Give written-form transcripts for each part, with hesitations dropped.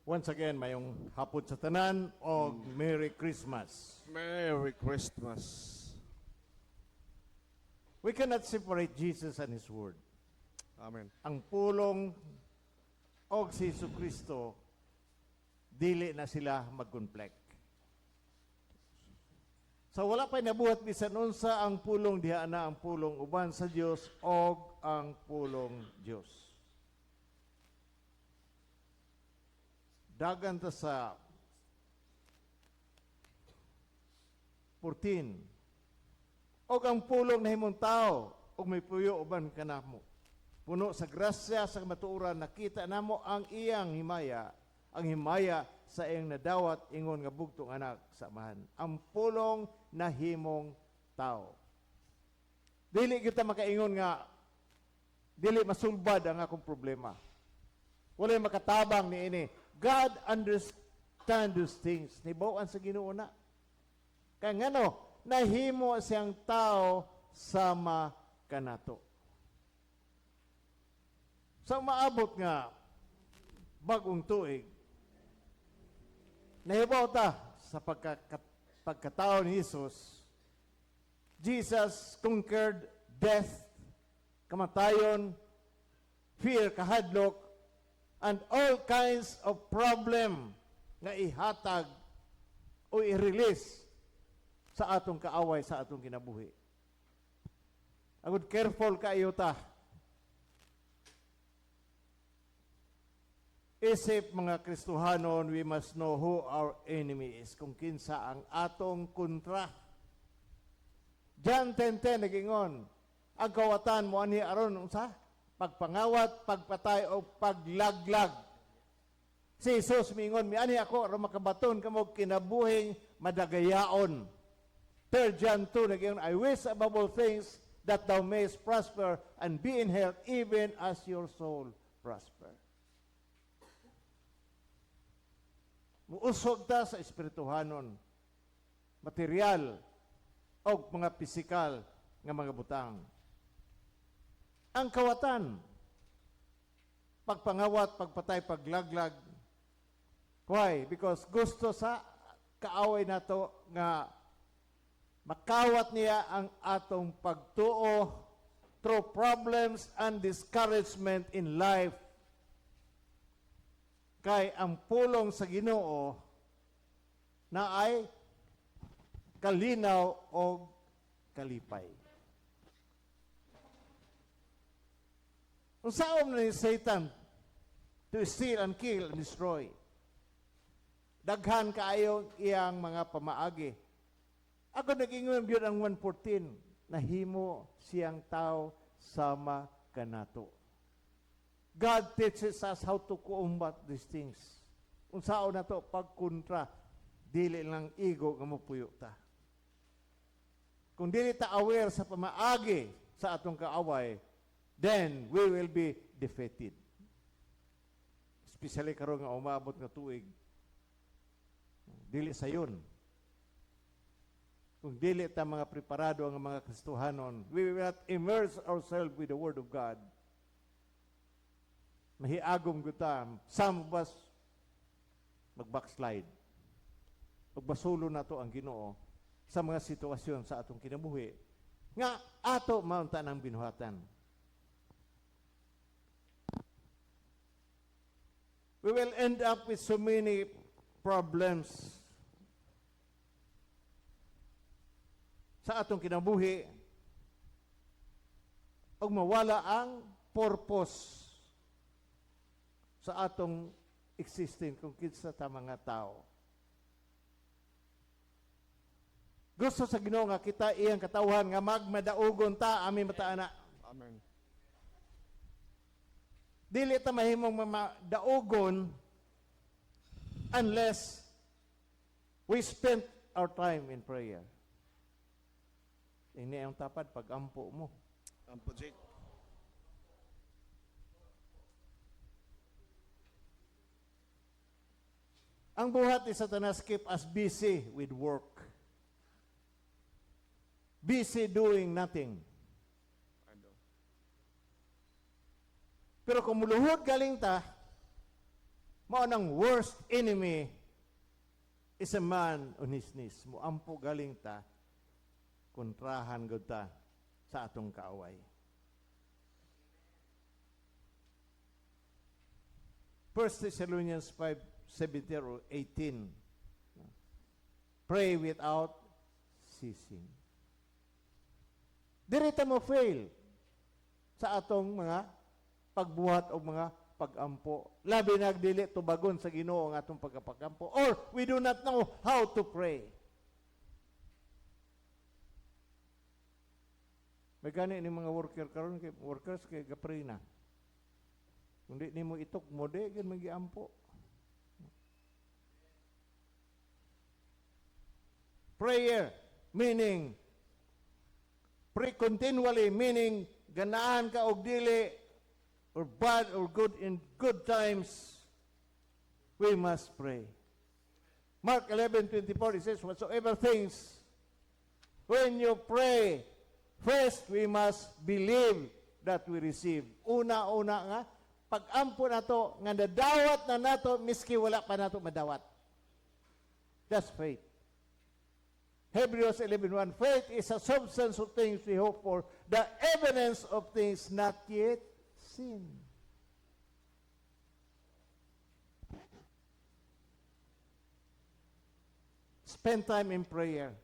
Once again, mayong hapon sa tanan o Merry Christmas. Merry Christmas. We cannot separate Jesus and His Word. Amen. Ang pulong o si Jesucristo, dili na sila mag-conflict. So wala pa nabuhat bisan unsa ang pulong diha na ang pulong uban sa Dios o ang pulong Dios. Dagan ta sa 14. Og ang pulong na himong tao, og may puyo uban kanamo. Puno sa grasya sa matuoran, nakita namo ang iyang himaya, ang himaya sa iyang nadawat ingon nga bugtong anak sa amahan. Ang pulong na himong tao. Dili kita makaingon nga dili masulbad ang akong problema. Walay makatabang ni ini. God understand those things. Nibawan sa Ginoo na. Kaya ngano, nahimo siyang tao sama kanato. So maabot nga bagong tuig, nahibaw ta sa pagkatao ni Jesus. Jesus conquered death, kamatayon, fear, kahadlok, and all kinds of problem nga ihatag o i-release sa atong kaaway, sa atong kinabuhi. Agud careful kayo ta. Isip mga Kristohanon, we must know who our enemy is, kung kinsa ang atong kontra. John 10:10 nagingon, ang kawatan mo ani aron unsa? Pagpangawat, pagpatay o paglaglag. Si Jesus mingon, miani ako aron makabaton kamo kinabuhing madagayaon. 3 John 2 nagingon, I wish above all things that thou mayest prosper and be in health even as your soul prosper. Muusog ta sa espirituhanon, material o mga pisikal nga mga butang. Ang kawatan, pagpangawat, pagpatay, paglaglag. Why? Because gusto sa kaaway nato nga makawat niya ang atong pagtuo through problems and discouragement in life. Kay ang pulong sa Ginoo na ay kalinaw o kalipay. Unsaon na ni Satan to steal and kill and destroy? Daghan kaayo iyang mga pamaagi. Ako nag-ingon yun ang 1:14, nahimo siyang tao sama kanato. God teaches us how to combat these things. Unsaon na to pagkontra, dili lang ego nga mopuyo ta. Kung dili ta aware sa pamaagi sa atong kaaway, then we will be defeated. Especially karon nga umabot nga tuig. Dili sayon. Kung dili ta mga preparado ang mga Kristohanon, we will not immerse ourselves with the Word of God. Mahiagom kita, some of us mag-backslide. Magbasulo na to ang Ginoo sa mga sitwasyon sa atong kinabuhi nga ato maunta ng binuhatan. We will end up with so many problems sa atong kinabuhi ug mawala ang purpose sa atong existing kung kinsa ta mga tao. Gusto sa Ginoo nga kita iyang katawhan nga magmadaugon ta ami mataana. Amen. Dili ta mahimong daugon unless we spend our time in prayer. Ini ang tapad pag-ampo mo. Ampo, Jake. Ang buhat ni Satanas keep us busy with work. Busy doing nothing. Pero kung muluhod galing ta, Mao nang worst enemy is a man on his knees. Muampo galing ta, kontrahan gud ta sa atong kaaway. First Thessalonians 5:17 or 18. Pray without ceasing. Dili ta mo fail sa atong mga pagbuhat o mga pag-ampo. Labi nagdili tubagon sa Ginoo ang atong pagkapagampo. Or we do not know how to pray. May gani ni mga workers kay gapray na. Kundi nimo itok mo de gid magiampo. Prayer meaning pray continually meaning ganahan ka og dili or bad or good in good times, we must pray. Mark 11:24 it says, whatsoever things, when you pray, first we must believe that we receive. Una-una nga, pag-ampo na to, nga nadawat na nato, miski wala pa nato madawat. That's faith. Hebrews 11:1, faith is a substance of things we hope for, the evidence of things not yet seen. Spend time in prayer.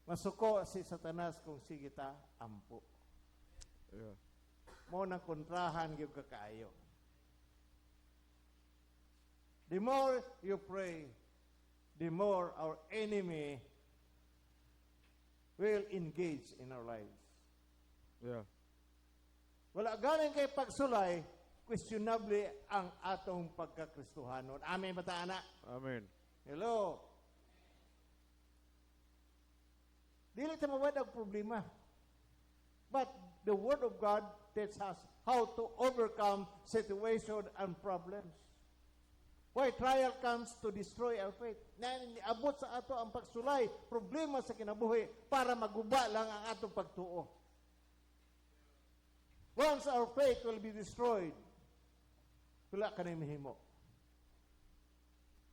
Masuko si Satanas kung sige ta ampo. Yeah. Mo nang kontrahan gyud ka kaayo. The more you pray, the more our enemy will engage in our lives. Yeah. Wala galing kay pagsulay, questionable ang atong pagkakristohanon. Amen ba ta, anak? Amen. Hello? Dili ta mawad ang problema. But the Word of God tells us how to overcome situation and problems. Why trial comes to destroy our faith. Abot sa ato ang pagsulay, problema sa kinabuhi para maguba lang ang atong pagtuo. Once our faith will be destroyed, wala ka na mahimo.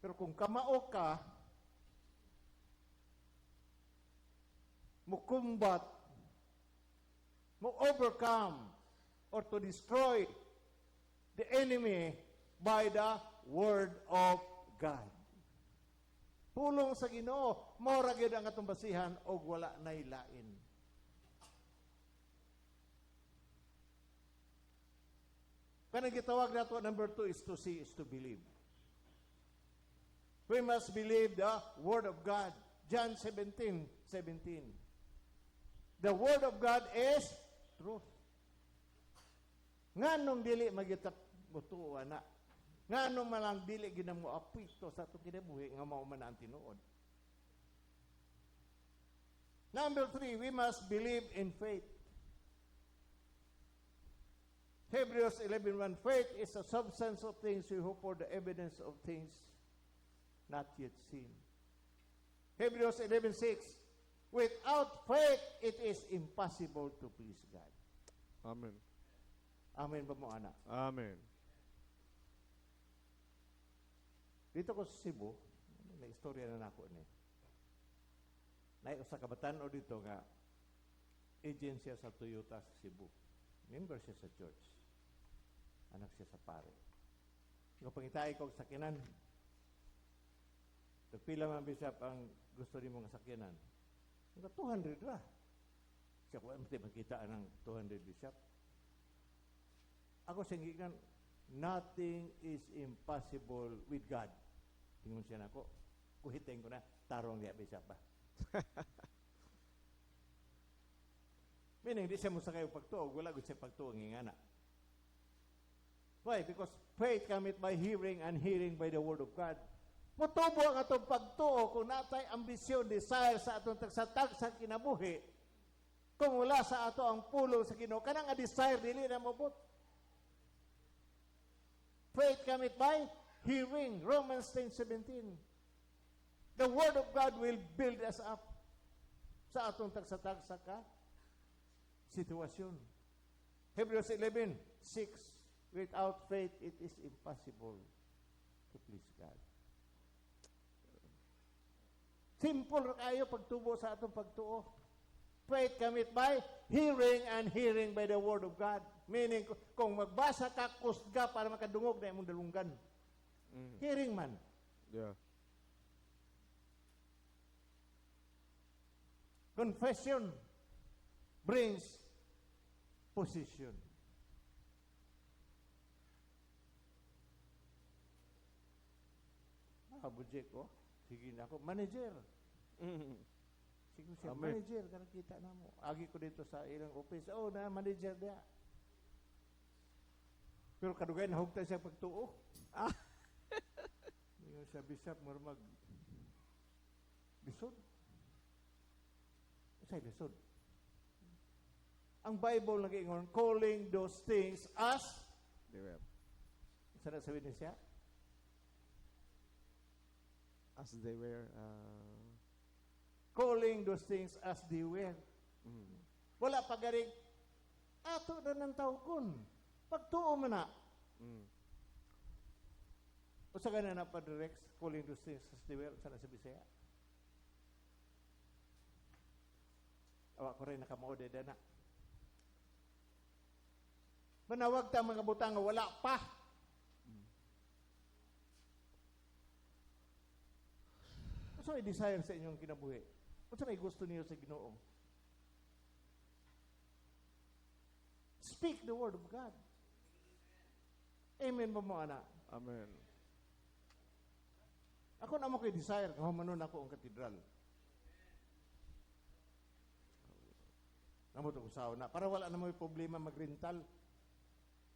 Pero kung kamao ka, mukumbat, mo overcome, or to destroy the enemy by the Word of God. Pulong sa Ginoo, mora gyud ang atong basihan og wala nay lain. Kanang gitawag nato number 2 is to see, is to believe. We must believe the Word of God. John 17:17. The Word of God is truth. Nganong dili magitap mutuo ana? Nganong malang dili ginamo apito sa atong kinabuhi nga mao man ang tinuod? Number 3, we must believe in faith. Hebrews 11:1, faith is a substance of things we hope for, the evidence of things not yet seen. Hebrews 11:6, without faith, it is impossible to please God. Amen. Amen ba mo, anak? Amen. Dito ko sa Cebu, may istorya na nako ni. Sa kabatan o dito nga, agent siya sa Toyota sa Cebu. Member siya sa church. Anak siya sa pare. Kung pangitay ko sa sakinan, pila man bishop ang gusto ni mong sakyanan. Nga 200 ra. Siya ko ay makita ng 200 bishop. Ako singgigan, nothing is impossible with God. Tingon siya na ako. Kuhitin ko na, tarong niya bishop ba? Meaning, di siya musakay o pagtuog. Wala gud siya pagtuog ng anak. Why? Because faith cometh by hearing and hearing by the Word of God. Mutubo ang atong pagtuo kung natay ambisyon, desire sa atong tagsatag sa kinabuhi. Kung wala sa ato ang pulong sa Ginoo, kanang a desire dili na mabot. Faith cometh by hearing. Romans 10:17. The Word of God will build us up sa atong tagsatag sa sitwasyon. Hebrews 11:6. Without faith, it is impossible to please God. Simple kayo pagtubo sa atong pagtuo. Faith cometh by hearing, and hearing by the word of God. Meaning, kung magbasa ka, kusga para makadungog na imong dalunggan. Hearing man. Yeah. Confession brings position. Budget ko. Sige na ako. Manager. Sige siya, Amen. manager. Karang kita na mo. Agi ko dito sa ilang office. Oh, na manager dia. Pero kadugay na hugta siya pagtuo. Yung sa bisap, marmag lisod. Say lisod. Ang Bible nag-ingon, calling those things as, They were. sana sabihin niya siya? As they were. Calling those things as they were. Wala pa garing, ato na ng tawkon. Pagtuo mo na. O sa ganun na pa direct, calling those things as they were, sana sa Bisaya. Awa ko rin nakamoode na. Manawag ta mga butang nga wala pa. Ano may desire sa inyong kinabuhi? Ano may gusto niyo sa Ginoo? Speak the word of God. Amen ba mo, anak? Amen. Ako na mo ko'y desire, kahumanon ako ang katedral. Namot ang usawa na. Para wala na mo yung problema magrental.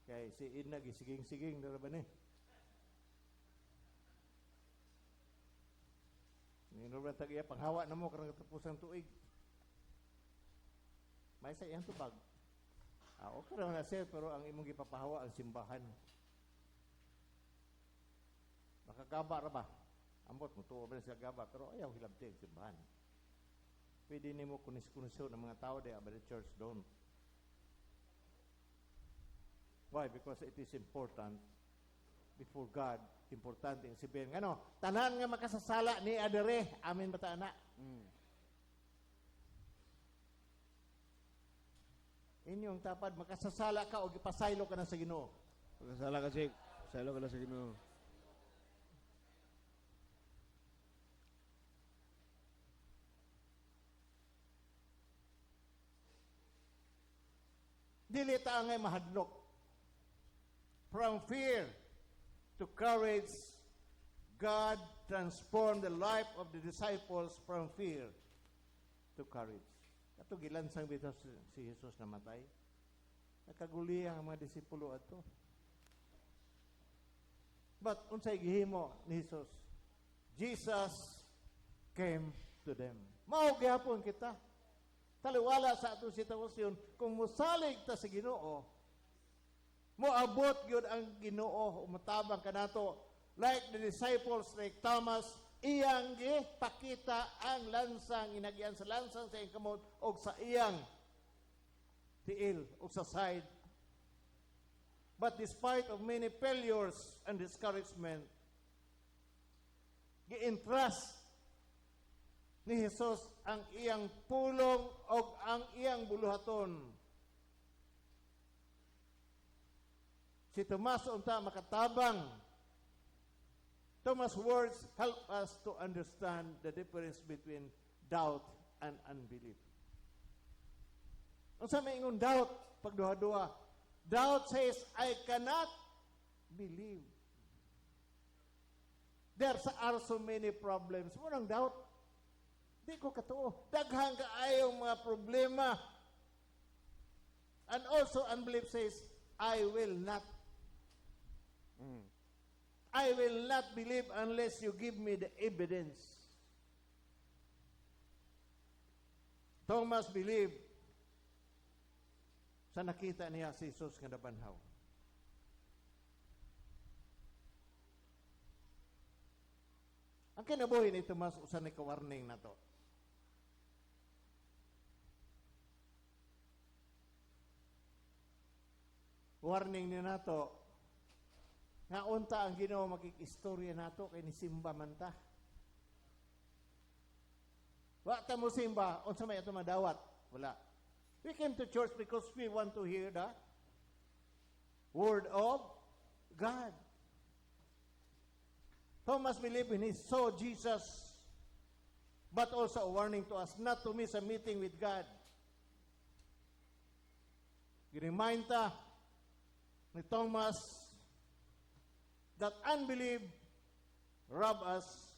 Kaya si Ina, gisiging-siging, na ba ni? Ninurang tag-iya, panghawa na mo, karang katapusang tuig. May sa iyang tubag. Okay naman na sir, pero ang imong gipapahawa ang simbahan. Nakagaba ra ba? Ambot mo tuwa ba sa gaba, pero ayaw hilabti ang simbahan. Pwede nimo kunis-kunisyon ng mga tao there, but the church don't. Why? Because it is important before God. Importante ang sabihin. Ano? Tanan nga makasasala ni adere. Amin ba ta, anak? Inyong tapad, makasasala ka o ipasaylo ka na sa Ginoo. Pagkasala ka, Sik. Salo ka na sa Ginoo. Dili ta ngay mahadlok. From fear to courage, God transformed the life of the disciples from fear to courage. Kato gilansang bitaw si Jesus namatay. Nakaguli ang mga disipulo ato. But unsay gihimo ni Jesus? Jesus came to them. Mao gyapon kita. Taliwala sa atong sitwasyon, kung musalig ta sa Ginoo, moabot gyud ang Ginoo, umatabang kanato like the disciples, like Thomas, iyang gipakita ang lansang, inagyan sa lansang sa iyang kamot o sa iyang tiil o sa side. But despite of many failures and discouragement, gi-entrust ni Jesus ang iyang pulong o ang iyang buluhaton. Si Tomas unta makatabang. Thomas' words help us to understand the difference between doubt and unbelief. Ang sa may ingon doubt, pagduha-duha, doubt says, I cannot believe. There are so many problems. Munang doubt, di ko katuo. Daghang kaayong mga problema. And also unbelief says, I will not. I will not believe unless you give me the evidence. Thomas believed sa nakita niya si Jesus nga nabanhaw. Ang kinabuhi ni Tomas usa ni ka-warning na to. Warning niya na to, Nga unta ang Ginoo makikistorya nato kay ni simba man ta. Wa ta mo simba, unsa may ato madawat? Wala. We came to church because we want to hear the Word of God. Thomas believed when he saw Jesus, but also a warning to us not to miss a meeting with God. Remind ta ni Thomas that unbelief rob us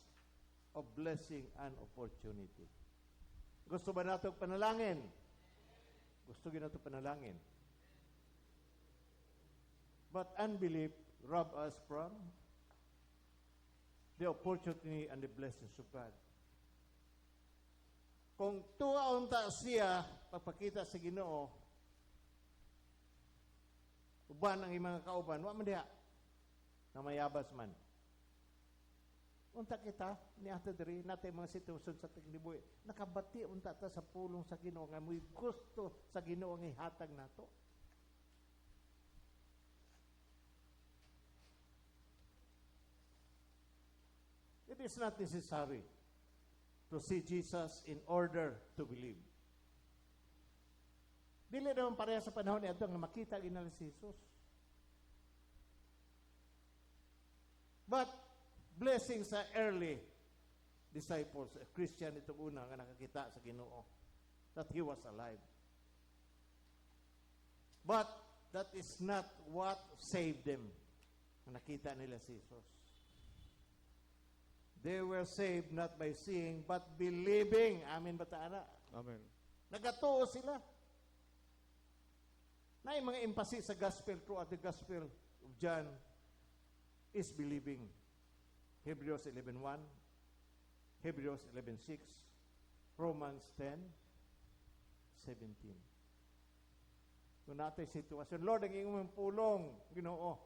of blessing and opportunity. Gusto ba nato panalangin? Gusto gid nato panalangin. But unbelief rob us from the opportunity and the blessings of God. Kung tuwaon ta siya pagpakita sa Ginoo, uban ang imong kauban, wa man diha na mayabas man. Unta kita ni ato diri natay mga sitwasyon sa tignibuhi. Nakabati unta ta sa pulong sa Ginoo nga mo'y gusto sa Ginoo nga ihatag nato. It is not necessary to see Jesus in order to believe. Dili naman pareha sa panahon ni adto nga makita ginala si Jesus. But blessing sa early disciples, Christian itong una nga nakakita sa Ginoo that He was alive. But that is not what saved them. Nakita nila si Jesus. They were saved not by seeing, but believing. Amen ba taana? Amen. Nagatuo sila. Na yung mga emphasis sa gospel, throughout the gospel of John, is believing. Hebrews 11:1, Hebrews 11:6, Romans 10:17. Kung natin sitwasyon, Lord, ang iyong pulong, Ginoo.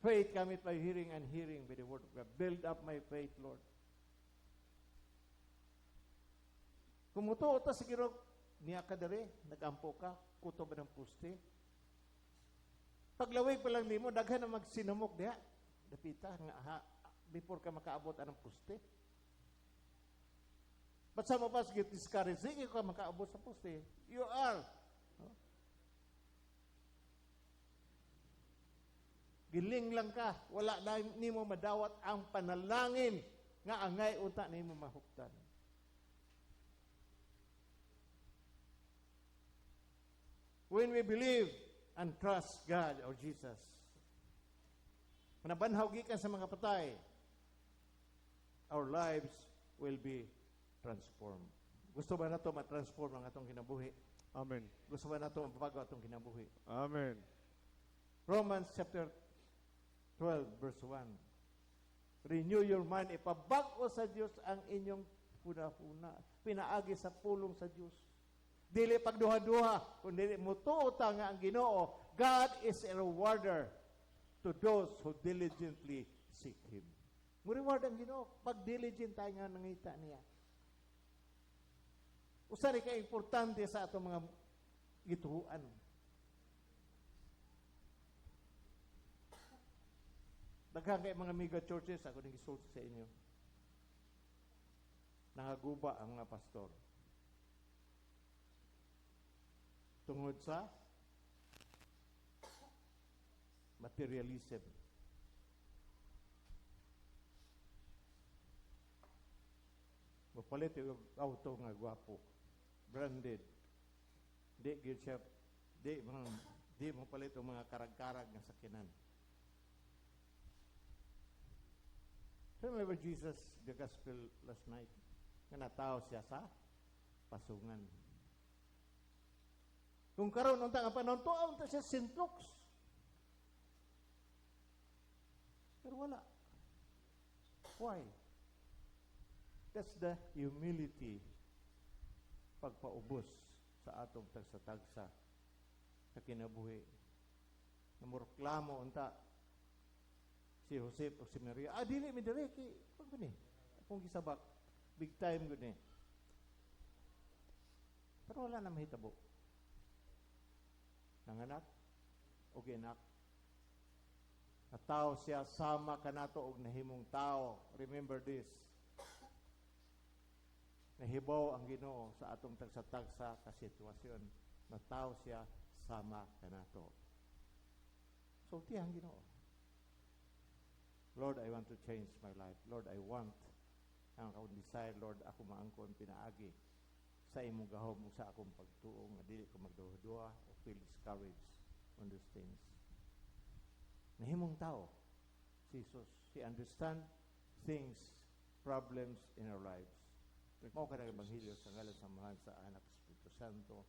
Faith cometh by hearing and hearing by the word of God. Build up my faith, Lord. Kung mutuo ta sa Ginoo, niya ka dere, nagampo ka, kuto ba ng puste? Paglawig pa lang nimo, daghan na magsinamok diha. Dapita nga ha, before ka makaabot anang puste. But some of us get discouraged. Sige ka makaabot sa puste. You are. No? Giling lang ka. Wala na nimo madawat ang panalangin nga angay unta nimo mahuktan. When we believe and trust God or Jesus, manabanhaw gikan sa mga patay, our lives will be transformed. Gusto ba nato ma-transform ang atong kinabuhi? Amen. Gusto ba nato mabago atong kinabuhi? Amen. Romans chapter 12 verse 1. Renew your mind. Ipabag-o sa Diyos ang inyong huna-huna. Pinaagi sa pulong sa Diyos. Dili pagduha-duha, kundi mutuo ta nga ang Ginoo. God is a rewarder to those who diligently seek Him. Mo-reward ang Ginoo pag diligent tayo nga nangita niya. Usa ri ka importante sa atong mga gituhuan. Daghang kay mga mega churches ako nang gisulti sa inyo. Nangaguba ang mga pastor. Tungod sa materialism. Mapalit yung auto nga gwapo. Branded. Di gyud siya di mapalit yung mga karag-karag nga sakinan. Remember Jesus, the gospel last night, nga nataw siya sa pasungan. Kung karon unta nga panahon, tuaw unta siya sintoks. Pero wala. Why? That's the humility pagpaubos sa atong tagsa-tagsa sa kinabuhi. Namurklamo unta si Joseph o si Maria. Dili mi dire kay pag gani. Akong gisabak big time gud ni. Pero wala na mahitabo. Nanganak o ginak. Tao siya, sama kanato og nahimong tao. Remember this. Nahibaw ang Ginoo sa atong tagsa-tagsa ka sitwasyon. Na tao siya, sama kanato. So, tiyang Ginoo. Lord, I want to change my life. Lord, I want ang akong desire, Lord, ako maangkon pinaagi sa imong gahom sa akong pagtuo nga dili ko magduha-duha o feel discouraged on these things. Nahimong tao, Jesus, He understand things, problems in our lives. Mao ka na ebanghelyo sa ngalan sa Mahal sa Anak Espiritu Santo.